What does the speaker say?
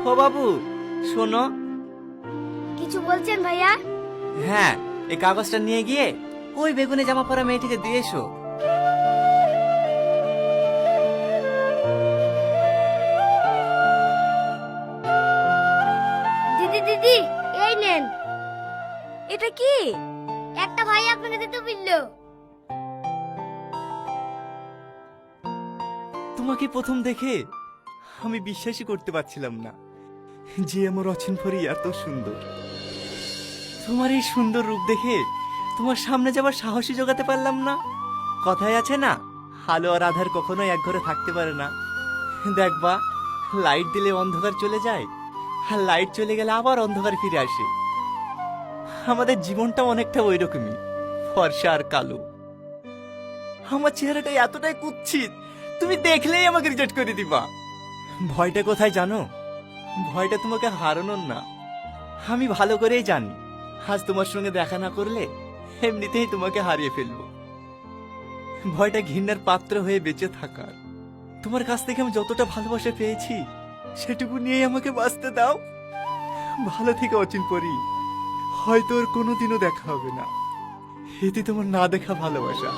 ও বাবু, শোনো। কিছু বলছেন ভাইয়া? হ্যাঁ, এই কাগজটা নিয়ে গিয়ে ওই বেগুনে জামা পরা মেয়েটিকে দিয়ে এসো। দিদি দিদি, এই নেন। এটা কি? একটা ভাই আপনাকে দিতে বললো। তোমাকে প্রথম দেখে আমি বিশ্বাসই করতে পারছিলাম না যে আমার অচিন পরি এত সুন্দর। তোমার এই সুন্দর রূপ দেখে তোমার সামনে যাবার সাহসী জোগাতে পারলাম না। কথায় আছে না, আলো আর আধার কখনোই এক ঘরে থাকতে পারে না। দেখবা, লাইট দিলে অন্ধকার চলে যায়, আর লাইট চলে গেলে আবার অন্ধকার ফিরে আসে। আমাদের জীবনটা অনেকটা ওই রকমই, ফর্সা আর কালো। আমার চেহারাটা এতটাই কুৎসিত, তুমি দেখলেই আমাকে রিজেক্ট করে দিবা। ভয়টা কোথায় জানো? ভয়টা তোমাকে হারানোর না। আমি ভালো করেই জানি আজ তোমার সঙ্গে দেখা না করলে এমনিতেই তোমাকে হারিয়ে ফেলবো। ভয়টা ঘৃণার পাত্র হয়ে বেঁচে থাকার। তোমার কাছ থেকে আমি যতটা ভালোবাসা পেয়েছি সেটুকু নিয়েই আমাকে বাঁচতে দাও। ভালো থেকে অচিন পরি, হয়তো ওর কোনোদিনও দেখা হবে না। এতে তোমার না দেখা ভালোবাসা।